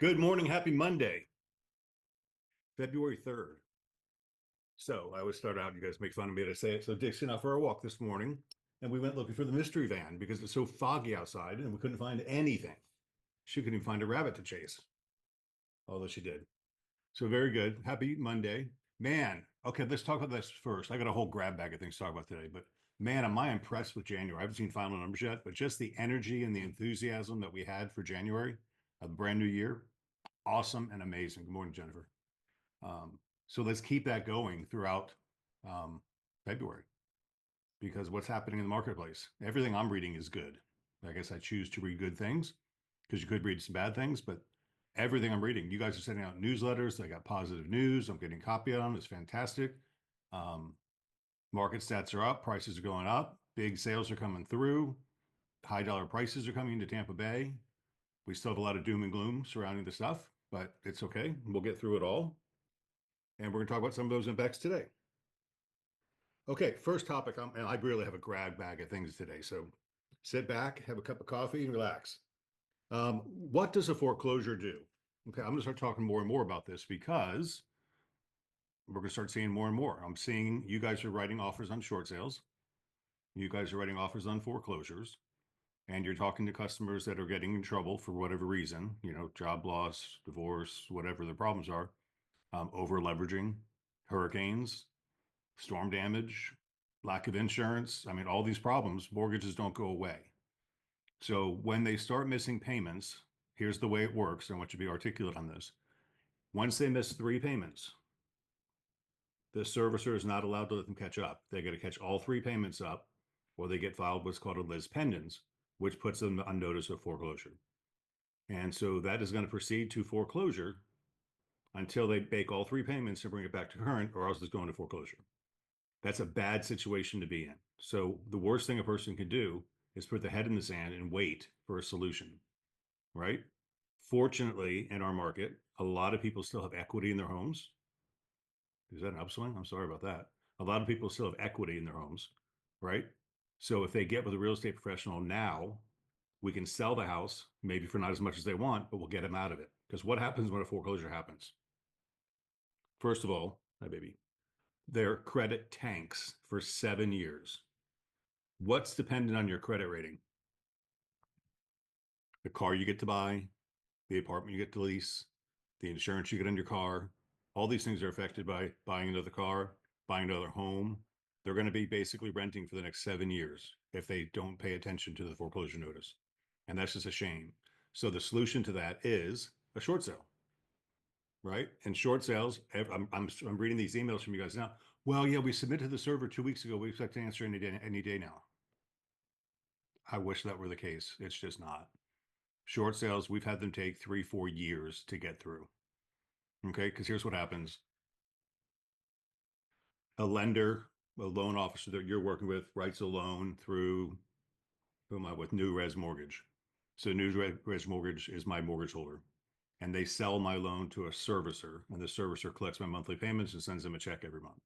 Good morning. Happy Monday, February 3rd. So I always start out, you guys make fun of me to say it. So Dixie and I for a walk this morning, and we went looking for the mystery van because it's so foggy outside and we couldn't find anything. She couldn't even find a rabbit to chase, although she did. So very good. Happy Monday. Man, okay, let's talk about this first. I got a whole grab bag of things to talk about today, but man, am I impressed with January. I haven't seen final numbers yet, but just the energy and the enthusiasm that we had for January, a brand new year, awesome and amazing. Good morning, Jennifer. Um, so let's keep that going throughout February because what's happening in the marketplace, everything I'm reading is good. I guess I choose to read good things because you could read some bad things, but everything I'm reading, you guys are sending out newsletters. I got positive news. I'm getting copy on. It's fantastic. Um, Market stats are up. Prices are going up. Big sales are coming through. High dollar prices are coming into Tampa Bay. We still have a lot of doom and gloom surrounding the stuff, but it's okay. We'll get through it all. And we're going to talk about some of those impacts today. Okay, first topic, and I really have a grab bag of things today. So sit back, have a cup of coffee, and relax. What does a foreclosure do? Okay, I'm going to start talking more and more about this because we're going to start seeing more and more. I'm seeing you guys are writing offers on short sales. You guys are writing offers on foreclosures. And you're talking to customers that are getting in trouble for whatever reason, job loss, divorce, whatever the problems are, over leveraging, hurricanes, storm damage, lack of insurance. I mean, all these problems, mortgages don't go away. So when they start missing payments, here's the way it works. I want you to be articulate on this. Once they miss 3 payments, the servicer is not allowed to let them catch up. They got to catch all 3 payments up, or they get filed what's called a lis pendens, which puts them on notice of foreclosure. And so that is going to proceed to foreclosure until they make all 3 payments and bring it back to current, or else it's going to foreclosure. That's a bad situation to be in. So the worst thing a person can do is put their head in the sand and wait for a solution, right? Fortunately, in our market, a lot of people still have equity in their homes. Is that an upswing? I'm sorry about that. A lot of people still have equity in their homes, right? So if they get with a real estate professional now, we can sell the house, maybe for not as much as they want, but we'll get them out of it. Because what happens when a foreclosure happens? First of all, hi baby, their credit tanks for 7 years. What's dependent on your credit rating? The car you get to buy, the apartment you get to lease, the insurance you get on your car. All these things are affected by buying another car, buying another home. They're going to be basically renting for the next 7 years if they don't pay attention to the foreclosure notice. And that's just a shame. So the solution to that is a short sale, right? And short sales, I'm reading these emails from you guys now. Well, yeah, we submitted to the server 2 weeks ago. We expect to answer any day now. I wish that were the case. It's just not. Short sales, we've had them take 3-4 years to get through. Okay, because here's what happens. A lender, a loan officer that you're working with writes a loan through, who am I with? New Res Mortgage. So New Res Mortgage is my mortgage holder. And they sell my loan to a servicer, and the servicer collects my monthly payments and sends them a check every month,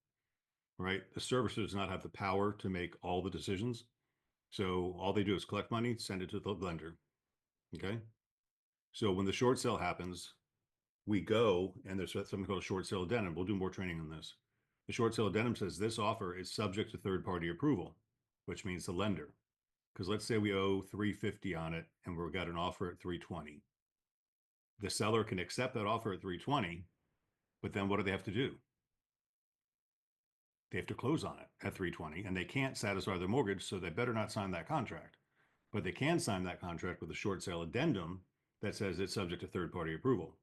right? The servicer does not have the power to make all the decisions. So all they do is collect money, send it to the lender. Okay. So when the short sale happens, we go, and there's something called a short sale addendum. We'll do more training on this. The short sale addendum says this offer is subject to third-party approval, which means the lender. Because let's say we owe $350 on it and we've got an offer at $320. The seller can accept that offer at $320, but then what do they have to do? They have to close on it at $320, and they can't satisfy their mortgage, so they better not sign that contract. But they can sign that contract with a short sale addendum that says it's subject to third-party approval.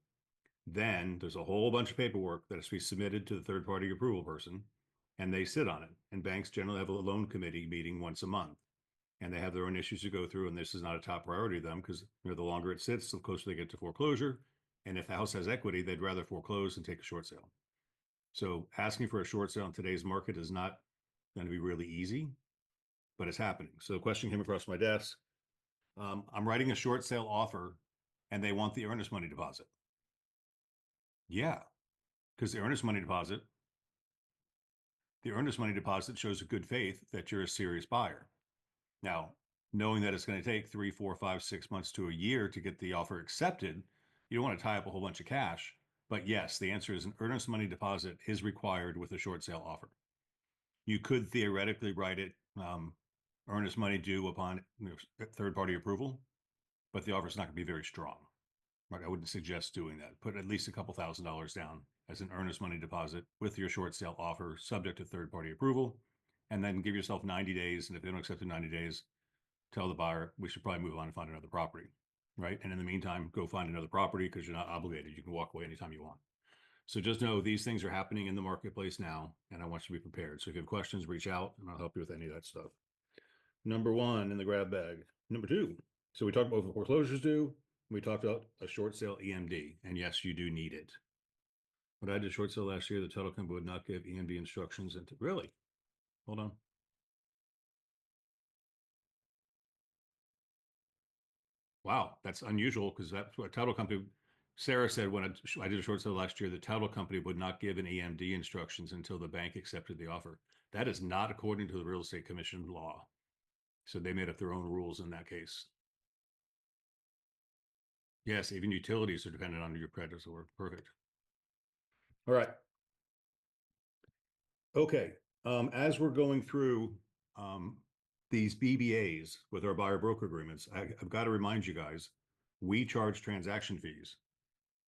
Then there's a whole bunch of paperwork that has to be submitted to the third-party approval person, and they sit on it. And banks generally have a loan committee meeting once a month, and they have their own issues to go through. And this is not a top priority to them because the longer it sits, the closer they get to foreclosure. And if the house has equity, they'd rather foreclose than take a short sale. So asking for a short sale in today's market is not going to be really easy, but it's happening. So the question came across my desk. I'm writing a short sale offer, and they want the earnest money deposit. Yeah, because the earnest money deposit shows a good faith that you're a serious buyer. Now, knowing that it's going to take 3, 4, 5, 6 months to a year to get the offer accepted, You don't want to tie up a whole bunch of cash. But yes, the answer is an earnest money deposit is required with a short sale offer. You could theoretically write it earnest money due upon third party approval, but the offer is not going to be very strong. Right? I wouldn't suggest doing that. Put at least a couple $1,000s down as an earnest money deposit with your short sale offer, subject to third party approval, and then give yourself 90 days. And if they don't accept in 90 days, tell the buyer we should probably move on and find another property. Right. And in the meantime, go find another property because you're not obligated. You can walk away anytime you want. So just know these things are happening in the marketplace now, and I want you to be prepared. So if you have questions, reach out and I'll help you with any of that stuff. Number one in the grab bag. Number two. So we talked about what foreclosures do. We talked about a short sale EMD, and yes, you do need it. When I did a short sale last year, the title company would not give EMD instructions. And really, hold on. Wow, that's unusual because that's what a title company. Sarah said when I did a short sale last year, the title company would not give an EMD instructions until the bank accepted the offer. That is not according to the Real Estate Commission law. So they made up their own rules in that case. Yes, even utilities are dependent on your predecessor. Perfect. All right. Okay. As we're going through these BBAs with our buyer broker agreements, I've got to remind you guys, we charge transaction fees,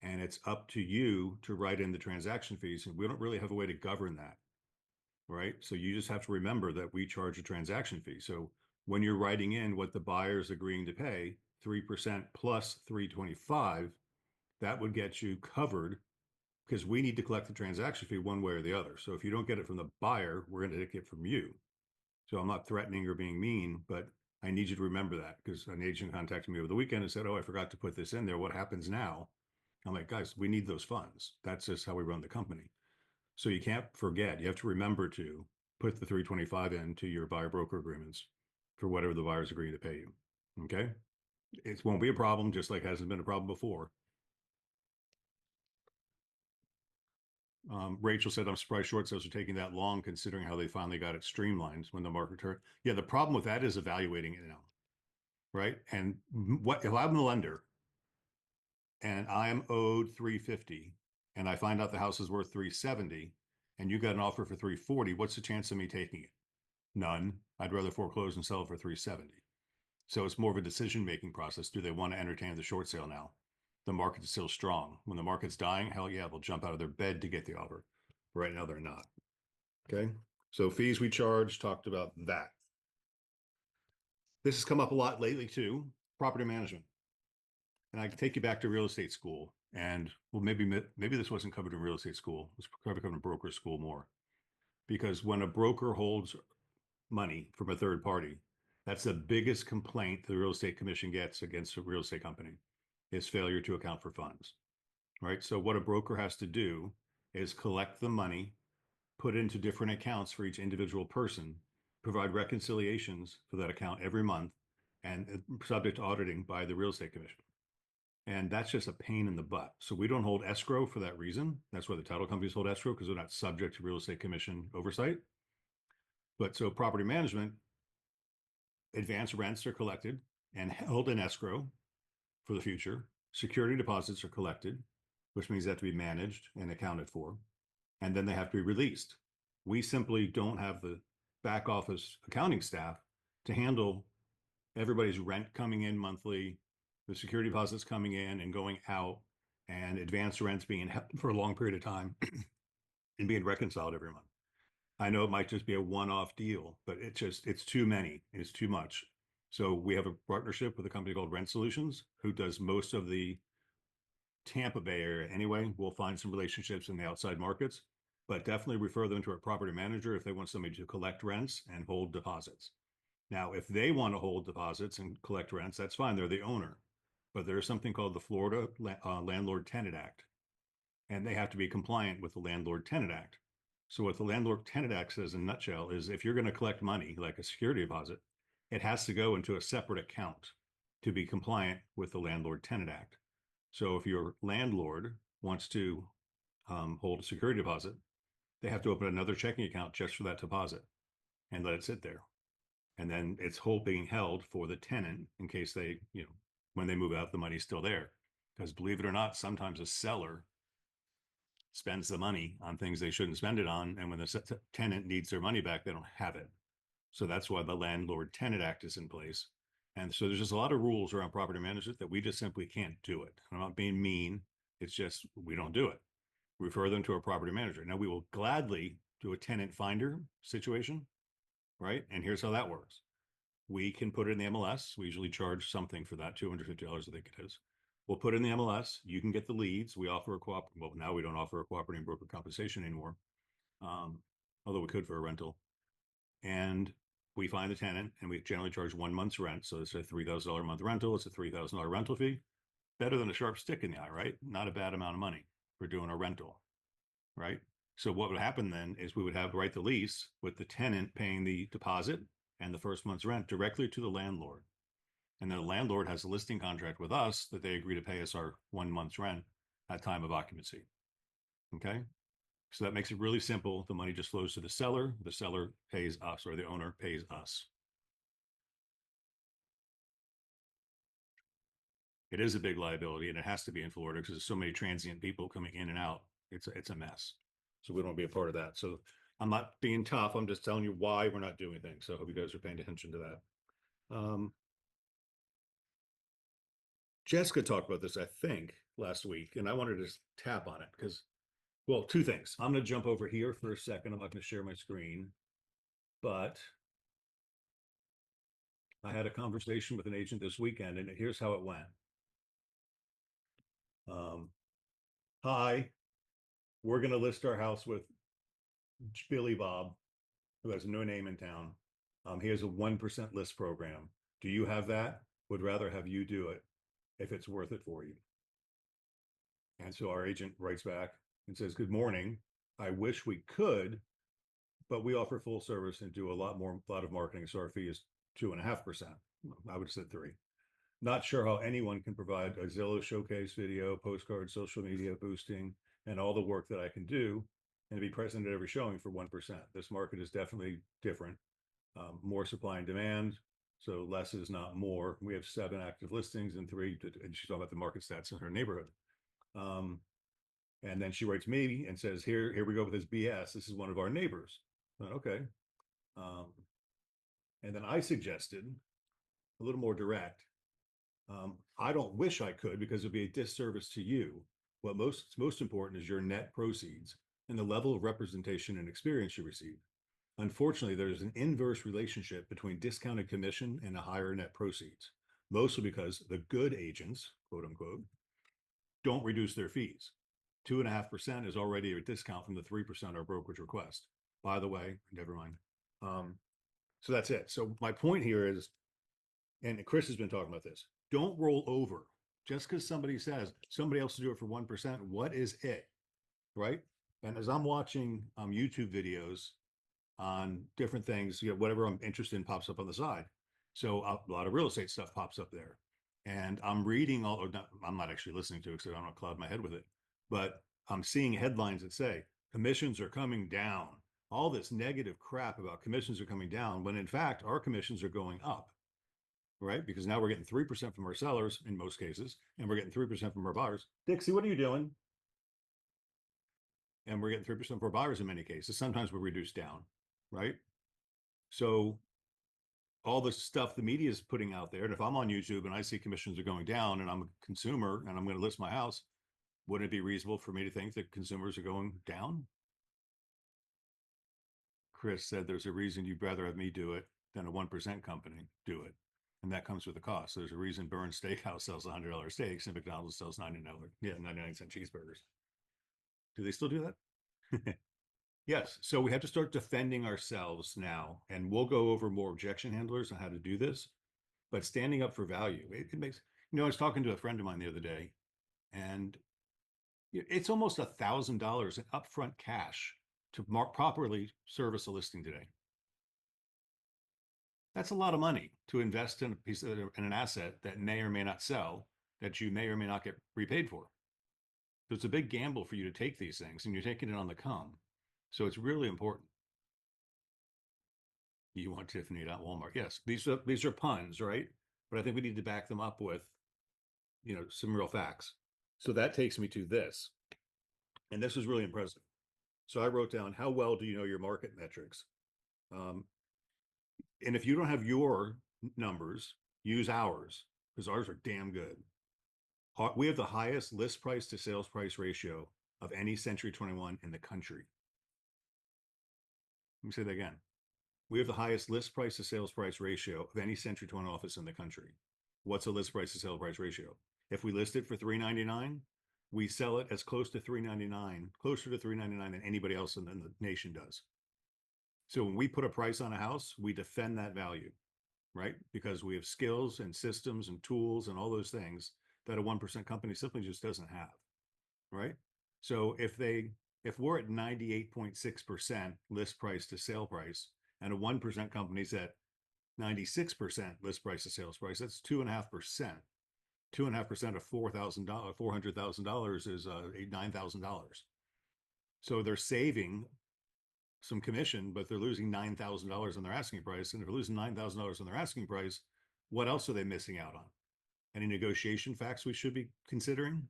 and it's up to you to write in the transaction fees. And we don't really have a way to govern that, right? So you just have to remember that we charge a transaction fee. So when you're writing in what the buyer is agreeing to pay, 3% plus 325, that would get you covered because we need to collect the transaction fee one way or the other. So if you don't get it from the buyer, we're going to take it from you. So I'm not threatening or being mean, but I need you to remember that because an agent contacted me over the weekend and said, oh, I forgot to put this in there. What happens now? I'm like, guys, we need those funds. That's just how we run the company. So you can't forget. You have to remember to put the 325 into your buyer broker agreements for whatever the buyer's agreeing to pay you. Okay? It won't be a problem, just like hasn't been a problem before. Rachel said, I'm surprised short sales are taking that long considering how they finally got it streamlined when the market turned. Yeah, the problem with that is evaluating it now, right? And what if I'm the lender and I am owed 350 and I find out the house is worth 370 and you got an offer for 340, what's the chance of me taking it? None. I'd rather foreclose and sell it for 370. So it's more of a decision-making process. Do they want to entertain the short sale now? The market is still strong. When the market's dying, hell yeah, they'll jump out of their bed to get the offer. Right now, they're not. Okay. So fees we charge, talked about that. This has come up a lot lately too, property management. And I can take you back to real estate school. And well, maybe this wasn't covered in real estate school. It was covered in broker school more. Because when a broker holds money from a third party, that's the biggest complaint the real estate commission gets against a real estate company is failure to account for funds, right? So what a broker has to do is collect the money, put into different accounts for each individual person, provide reconciliations for that account every month, and subject to auditing by the real estate commission. And that's just a pain in the butt. So we don't hold escrow for that reason. That's why the title companies hold escrow because they're not subject to real estate commission oversight. But so property management, advance rents are collected and held in escrow for the future. Security deposits are collected, which means they have to be managed and accounted for. And then they have to be released. We simply don't have the back office accounting staff to handle everybody's rent coming in monthly, the security deposits coming in and going out, and advance rents being held for a long period of time and being reconciled every month. I know it might just be a one-off deal, but it's too many. It's too much. So we have a partnership with a company called Rent Solutions, who does most of the Tampa Bay area anyway. We'll find some relationships in the outside markets, but definitely refer them to a property manager if they want somebody to collect rents and hold deposits. Now, if they want to hold deposits and collect rents, that's fine. They're the owner. But there's something called the Florida Landlord Tenant Act, and they have to be compliant with the Landlord Tenant Act. So what the Landlord Tenant Act says in a nutshell is if you're going to collect money like a security deposit, it has to go into a separate account to be compliant with the Landlord Tenant Act. So if your landlord wants to hold a security deposit, they have to open another checking account just for that deposit and let it sit there. And then it's being held for the tenant in case they, when they move out, the money's still there. Because believe it or not, sometimes a seller spends the money on things they shouldn't spend it on. And when the tenant needs their money back, they don't have it. So that's why the Landlord Tenant Act is in place. And so there's just a lot of rules around property management that we just simply can't do it. I'm not being mean. It's just we don't do it. Refer them to a property manager. Now we will gladly do a tenant finder situation, right? And here's how that works. We can put it in the MLS. We usually charge something for that, $250, I think it is. We'll put it in the MLS. You can get the leads. We offer well, now we don't offer a cooperating broker compensation anymore. Although we could for a rental. And we find the tenant and we generally charge 1 month's rent. So it's a $3,000 a month rental. It's a $3,000 rental fee. Better than a sharp stick in the eye, right? Not a bad amount of money for doing a rental, right? So what would happen then is we would write the lease with the tenant paying the deposit and the first month's rent directly to the landlord. And then the landlord has a listing contract with us that they agree to pay us our 1 month's rent at time of occupancy. Okay. So that makes it really simple. The money just flows to the seller pays us, or the owner pays us. It is a big liability, and it has to be in Florida because there's so many transient people coming in and out. It's a mess. So we don't want to be a part of that. So I'm not being tough. I'm just telling you why we're not doing things. So I hope you guys are paying attention to that. Jessica talked about this, I think, last week, and I wanted to tap on it because, well, two things. I'm going to jump over here for a second. I'm not going to share my screen, but I had a conversation with an agent this weekend, and here's how it went. Hi, we're going to list our house with Billy Bob, who has no name in town. He has a 1% list program. Do you have that? Would rather have you do it if it's worth it for you. And so our agent writes back and says, good morning. I wish we could, but we offer full service and do a lot of marketing. So our fee is 2.5%. I would say 3. Not sure how anyone can provide a Zillow showcase video, postcard, social media boosting, and all the work that I can do and be present at every showing for 1%. This market is definitely different. More supply and demand. So less is not more. We have 7 active listings and 3, and she's talking about the market stats in her neighborhood. And then she writes me and says, here we go with this BS. This is one of our neighbors. Okay. And then I suggested a little more direct. I don't wish I could because it'd be a disservice to you. What most important is your net proceeds and the level of representation and experience you receive. Unfortunately, there's an inverse relationship between discounted commission and a higher net proceeds, mostly because the good agents, quote unquote, don't reduce their fees. 2.5% is already a discount from the 3% our brokerage request. By the way, never mind. So that's it. So my point here is, and Chris has been talking about this, don't roll over. Just because somebody says somebody else will do it for 1%, what is it, right? And as I'm watching YouTube videos on different things, whatever I'm interested in pops up on the side. So a lot of real estate stuff pops up there. And I'm reading I'm not actually listening to it because I don't want to cloud my head with it, but I'm seeing headlines that say commissions are coming down. All this negative crap about commissions are coming down, when in fact, our commissions are going up, right? Because now we're getting 3% from our sellers in most cases, and we're getting 3% from our buyers. Dixie, what are you doing? And we're getting 3% for buyers in many cases. Sometimes we reduce down, right? So all the stuff the media is putting out there, and if I'm on YouTube and I see commissions are going down and I'm a consumer and I'm going to list my house, wouldn't it be reasonable for me to think that consumers are going down? Chris said there's a reason you'd rather have me do it than a 1% company do it. And that comes with a cost. So there's a reason Burns Steakhouse sells $100 steaks and McDonald's sells $99 cheeseburgers. Do they still do that? Yes. So we have to start defending ourselves now. And we'll go over more objection handlers on how to do this. But standing up for value, it makes, I was talking to a friend of mine the other day, and it's almost $1,000 in upfront cash to properly service a listing today. That's a lot of money to invest in an asset that may or may not sell, that you may or may not get repaid for. So it's a big gamble for you to take these things, and you're taking it on the come. So it's really important. You want Tiffany at Walmart? Yes, these are puns, right? But I think we need to back them up with, some real facts. So that takes me to this, and this is really impressive. So I wrote down, how well do you know your market metrics? And if you don't have your numbers, use ours, because ours are damn good. We have the highest list price to sales price ratio of any Century 21 in the country. Let me say that again. We have the highest list price to sales price ratio of any Century 21 office in the country. What's a list price to sales price ratio? If we list it for $399, we sell it as close to $399, closer to $399 than anybody else in the nation does. So when we put a price on a house, we defend that value, right? Because we have skills and systems and tools and all those things that a 1% company simply just doesn't have, right? So if we're at 98.6% list price to sale price, and a 1% company's at 96% list price to sales price, that's 2.5%. 2.5% of $400,000 is $9,000. So they're saving some commission, but they're losing $9,000 on their asking price. And if they're losing $9,000 on their asking price, what else are they missing out on? Any negotiation facts we should be considering?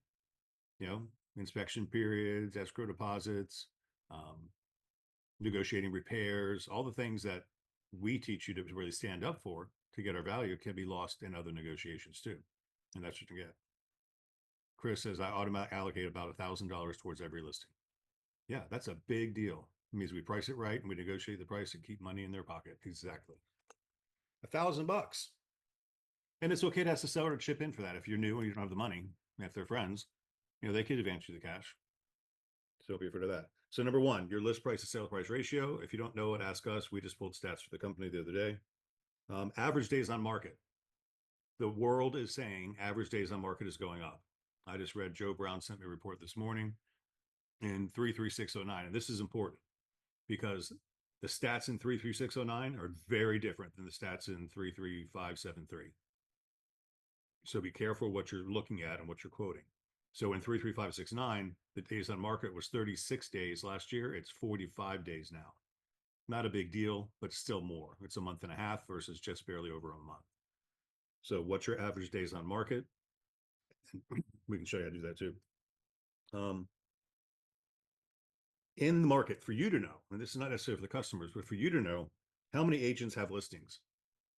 You know, inspection periods, escrow deposits, negotiating repairs, all the things that we teach you to really stand up for to get our value can be lost in other negotiations too. And that's what you get. Chris says, I automatically allocate about $1,000 towards every listing. Yeah, that's a big deal. It means we price it right and we negotiate the price and keep money in their pocket. Exactly. $1,000. And it's okay to ask the seller to chip in for that. If you're new and you don't have the money, if they're friends, you know, they could advance you the cash. So be for that. So number one, your list price to sale price ratio. If you don't know it, ask us. We just pulled stats for the company the other day. Average days on market. The world is saying average days on market is going up. I just read Joe Brown sent me a report this morning in 33609. And this is important because the stats in 33609 are very different than the stats in 33573. So be careful what you're looking at and what you're quoting. So in 33569, the days on market was 36 days last year. It's 45 days now. Not a big deal, but still more. It's a month and a half versus just barely over a month. So what's your average days on market? We can show you how to do that too. In the market, for you to know, and this is not necessarily for the customers, but for you to know how many agents have listings.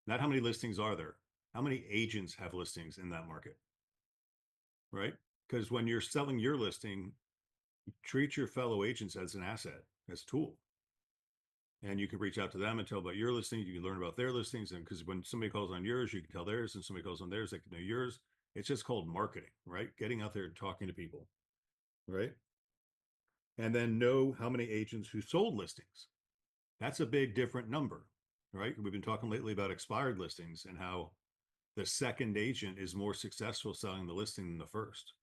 Not how many listings are there. How many agents have listings in that market, right? Because when you're selling your listing, treat your fellow agents as an asset, as a tool. And you can reach out to them and tell about your listing. You can learn about their listings. And because when somebody calls on yours, you can tell theirs, and somebody calls on theirs, they can know yours. It's just called marketing, right? Getting out there and talking to people, right? And then know how many agents who sold listings. That's a big different number, right? We've been talking lately about expired listings and how the second agent is more successful selling the listing than the first,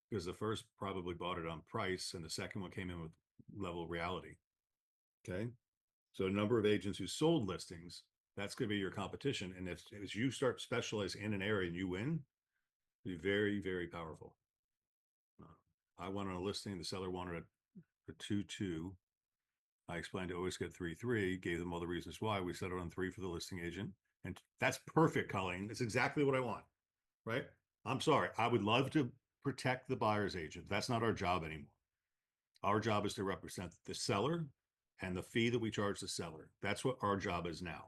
because the first probably bought it on price and the second one came in with level of reality. Okay. So number of agents who sold listings, that's going to be your competition. And if as you start specializing in an area and you win, it'll be very, very powerful. I wanted a listing, the seller wanted a 2-2. I explained to always get 3-3, gave them all the reasons why. We settled on 3 for the listing agent. And that's perfect, Colleen. That's exactly what I want, right? I'm sorry. I would love to protect the buyer's agent. That's not our job anymore. Our job is to represent the seller and the fee that we charge the seller. That's what our job is now,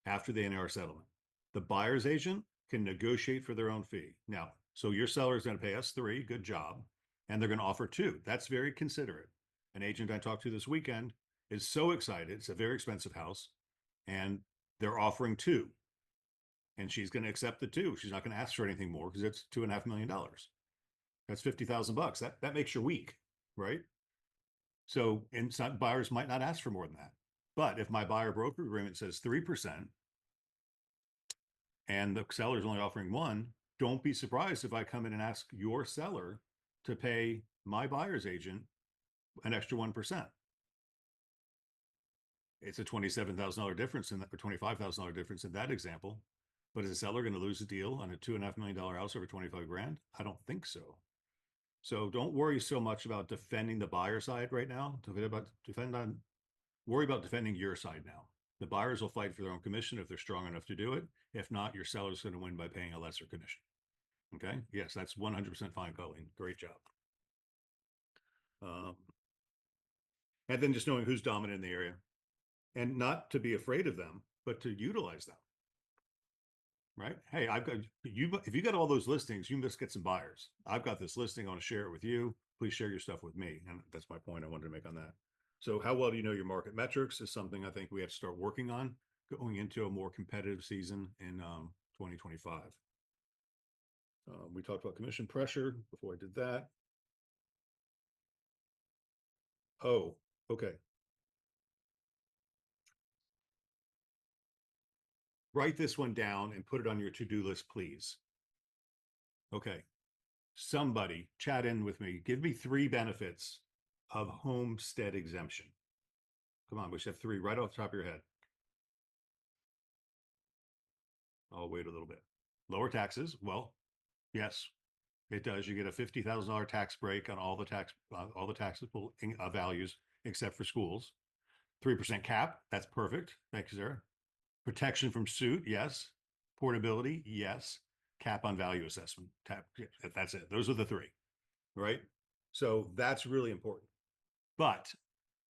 after the NAR settlement. The buyer's agent can negotiate for their own fee. Now, so your seller is going to pay us 3, good job, and they're going to offer 2. That's very considerate. An agent I talked to this weekend is so excited. It's a very expensive house, and they're offering 2. And she's going to accept the 2. She's not going to ask for anything more because it's $2.5 million. That's $50,000. That makes your week, right? So, and some buyers might not ask for more than that. But if my buyer broker agreement says 3% and the seller is only offering 1, don't be surprised if I come in and ask your seller to pay my buyer's agent an extra 1%. It's a $27,000 difference in that, or $25,000 difference in that example. But is the seller going to lose a deal on a $2.5 million house over 25 grand? I don't think so. So don't worry so much about defending the buyer side right now. Worry about defending your side now. The buyers will fight for their own commission if they're strong enough to do it. If not, your seller's going to win by paying a lesser commission. Okay. Yes, that's 100% fine, Colleen. Great job. And then just knowing who's dominant in the area and not to be afraid of them, but to utilize them. Right? Hey, I've got you. If you got all those listings, you must get some buyers. I've got this listing. I want to share it with you. Please share your stuff with me. And that's my point I wanted to make on that. So how well do you know your market metrics is something I think we have to start working on going into a more competitive season in 2025. We talked about commission pressure before I did that. Oh, okay. Write this one down and put it on your to-do list, please. Okay. Somebody chat in with me. Give me 3 benefits of homestead exemption. Come on, we should have 3 right off the top of your head. I'll wait a little bit. Lower taxes. Well, yes, it does. You get a $50,000 tax break on all the taxable values except for schools. 3% cap. That's perfect. Thank you, sir. Protection from suit. Yes. Portability. Yes. Cap on value assessment. That's it. Those are the 3, right? So that's really important. But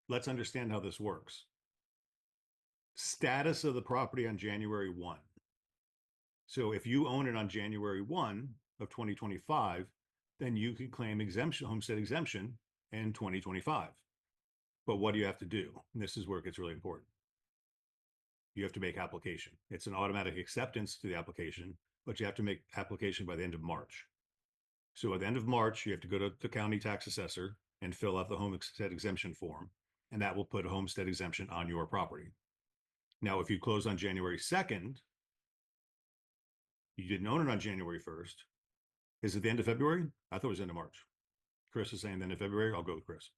let's understand how this works. Status of the property on January 1. So if you own it on January 1 of 2025, then you can claim exemption, homestead exemption in 2025. But what do you have to do? And this is where it gets really important. You have to make application. It's an automatic acceptance to the application, but you have to make application by the end of March. So at the end of March, you have to go to the county tax assessor and fill out the homestead exemption form, and that will put a homestead exemption on your property. Now, if you close on January 2nd, you didn't own it on January 1st. Is it the end of February? I thought it was the end of March. Chris is saying the end of February. I'll go with Chris.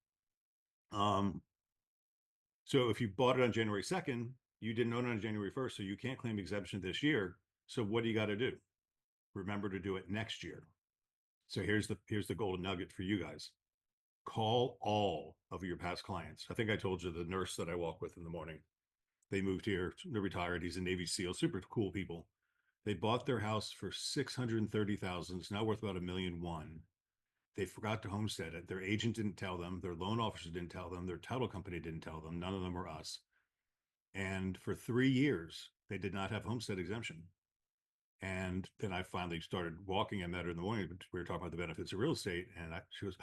So if you bought it on January 2nd, you didn't own it on January 1st, so you can't claim exemption this year. So what do you got to do? Remember to do it next year. So here's the golden nugget for you guys. Call all of your past clients. I think I told you the nurse that I walk with in the morning. They moved here. They're retired. He's a Navy SEAL. Super cool people. They bought their house for $630,000. It's now worth about $1.1 million. They forgot to homestead it. Their agent didn't tell them. Their loan officer didn't tell them. Their title company didn't tell them. None of them were us. And for 3 years, they did not have homestead exemption. And then I finally started walking. I met her in the morning. We were talking about the benefits of real estate. And she was,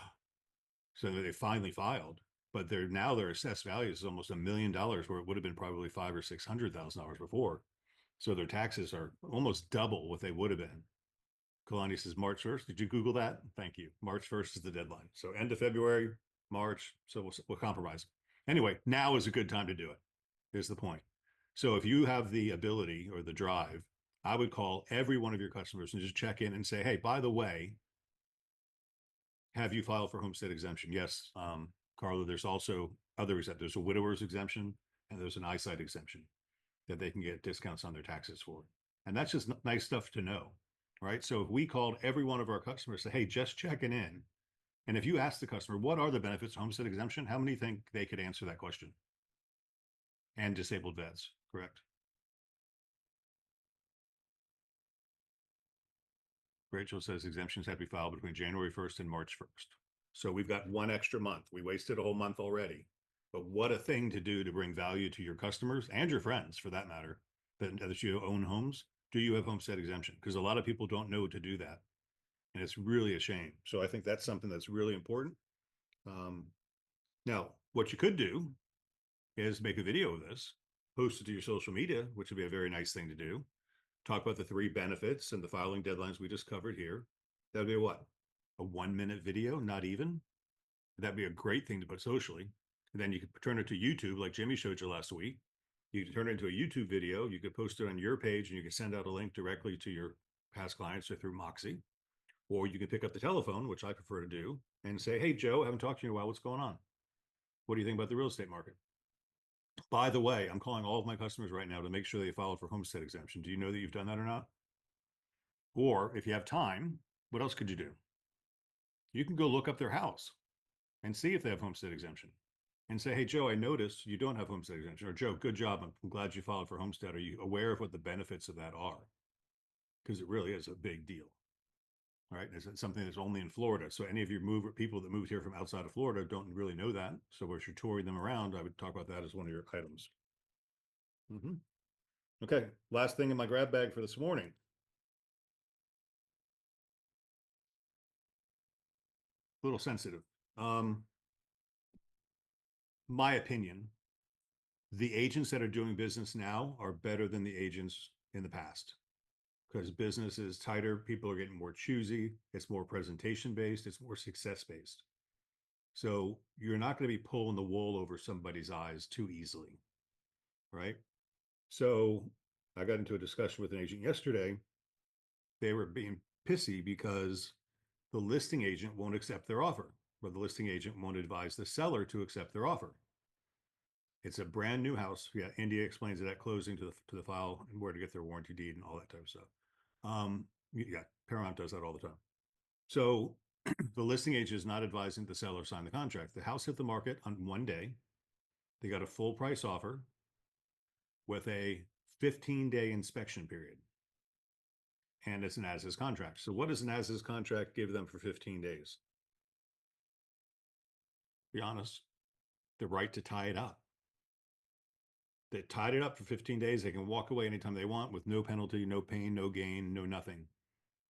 so they finally filed. But their assessed value is almost $1 million, where it would have been probably $500,000 or $600,000 before. So their taxes are almost double what they would have been. Kalani says March 1st. Did you Google that? Thank you. March 1st is the deadline. So end of February, March. So we'll compromise. Anyway, now is a good time to do it. Here's the point. So if you have the ability or the drive, I would call every one of your customers and just check in and say, hey, by the way, have you filed for homestead exemption? Yes, Carla, there's also other exemptions. There's a widower's exemption and there's an eyesight exemption that they can get discounts on their taxes for. And that's just nice stuff to know, right? So if we called every one of our customers, say, hey, just checking in. And if you ask the customer, what are the benefits of homestead exemption? How many think they could answer that question? And disabled vets, correct? Rachel says exemptions have to be filed between January 1st and March 1st. So we've got 1 extra month. We wasted a whole month already. But what a thing to do to bring value to your customers and your friends, for that matter, that you own homes. Do you have homestead exemption? Because a lot of people don't know to do that. And it's really a shame. So I think that's something that's really important. Now, what you could do is make a video of this, post it to your social media, which would be a very nice thing to do. Talk about the 3 benefits and the filing deadlines we just covered here. That'd be what? A 1-minute video? Not even? That'd be a great thing to put socially. And then you could turn it to YouTube like Jimmy showed you last week. You could turn it into a YouTube video. You could post it on your page and you could send out a link directly to your past clients or through Moxie. Or you can pick up the telephone, which I prefer to do, and say, hey, Joe, I haven't talked to you in a while. What's going on? What do you think about the real estate market? By the way, I'm calling all of my customers right now to make sure they filed for homestead exemption. Do you know that you've done that or not? Or if you have time, what else could you do? You can go look up their house and see if they have homestead exemption and say, hey, Joe, I noticed you don't have homestead exemption. Or Joe, good job. I'm glad you filed for homestead. Are you aware of what the benefits of that are? Because it really is a big deal. right? It's something that's only in Florida. So any of your people that moved here from outside of Florida don't really know that. So as you're touring them around, I would talk about that as one of your items. Okay, last thing in my grab bag for this morning. A little sensitive. My opinion, the agents that are doing business now are better than the agents in the past because business is tighter. People are getting more choosy. It's more presentation based. It's more success based. So you're not going to be pulling the wool over somebody's eyes too easily, right? So I got into a discussion with an agent yesterday. They were being pissy because the listing agent won't accept their offer, or the listing agent won't advise the seller to accept their offer. It's a brand new house. Yeah, India explains it at closing to the file and where to get their warranty deed and all that type of stuff. Yeah, Paramount does that all the time. So the listing agent is not advising the seller sign the contract. The house hit the market on one day. They got a full price offer with a 15-day inspection period. And it's an as-is contract. So what does an as-is contract give them for 15 days? Be honest, the right to tie it up. They tied it up for 15 days. They can walk away anytime they want with no penalty, no pain, no gain, no nothing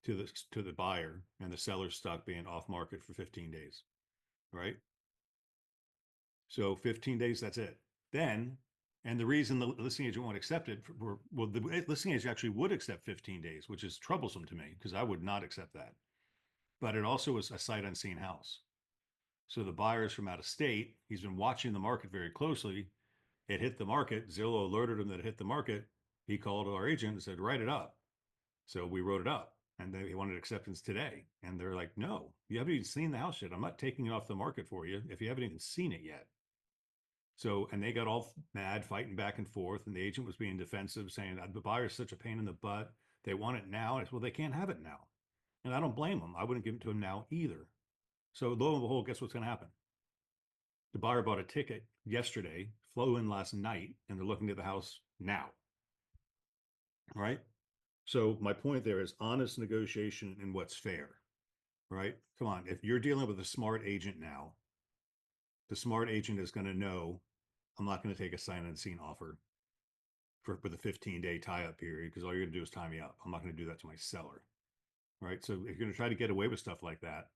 to the buyer, and the seller's stuck being off market for 15 days, right? So 15 days, that's it. Then, and the reason the listing agent won't accept it, well, the listing agent actually would accept 15 days, which is troublesome to me because I would not accept that. But it also was a sight unseen house. So the buyer's from out of state. He's been watching the market very closely. It hit the market. Zillow alerted him that it hit the market. He called our agent and said, write it up. So we wrote it up and they wanted acceptance today. And they're like, no, you haven't even seen the house yet. I'm not taking it off the market for you if you haven't even seen it yet. So, and they got all mad, fighting back and forth. And the agent was being defensive, saying the buyer's such a pain in the butt. They want it now. And I said, well, they can't have it now. And I don't blame them. I wouldn't give it to them now either. So lo and behold, guess what's going to happen? The buyer bought a ticket yesterday, flew in last night, and they're looking at the house now. Right? So my point there is honest negotiation and what's fair, right? Come on, if you're dealing with a smart agent now, the smart agent is going to know I'm not going to take a sign unseen offer for the 15-day tie-up period because all you're going to do is tie me up. I'm not going to do that to my seller, right? So if you're going to try to get away with stuff like that,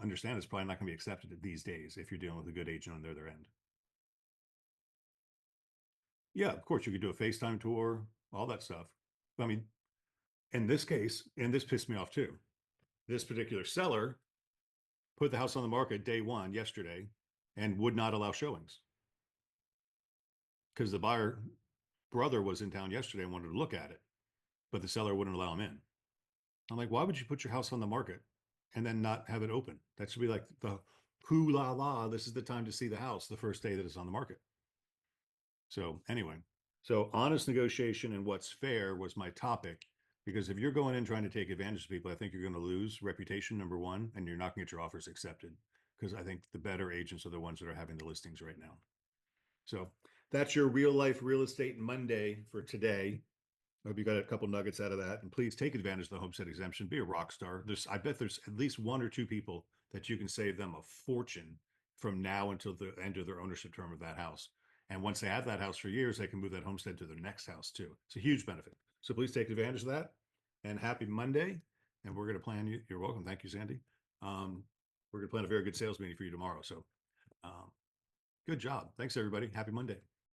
understand it's probably not going to be accepted these days if you're dealing with a good agent on the other end. Yeah, of course, you could do a FaceTime tour, all that stuff. I mean, in this case, and this pissed me off too, this particular seller put the house on the market day one yesterday and would not allow showings because the buyer brother was in town yesterday and wanted to look at it, but the seller wouldn't allow him in. I'm like, why would you put your house on the market and then not have it open? That should be like the hoo la la, this is the time to see the house the first day that it's on the market. So anyway, so honest negotiation and what's fair was my topic. Because if you're going in trying to take advantage of people, I think you're going to lose reputation, number one, and you're not going to get your offers accepted. Because I think the better agents are the ones that are having the listings right now. So that's your real life real estate Monday for today. I hope you got a couple nuggets out of that. And please take advantage of the homestead exemption. Be a rock star. I bet there's at least one or two people that you can save them a fortune from now until the end of their ownership term of that house. And once they have that house for years, they can move that homestead to their next house too. It's a huge benefit. So please take advantage of that. And happy Monday. And we're going to plan you. You're welcome. Thank you, Sandy. We're going to plan a very good sales meeting for you tomorrow. So good job. Thanks, everybody. Happy Monday.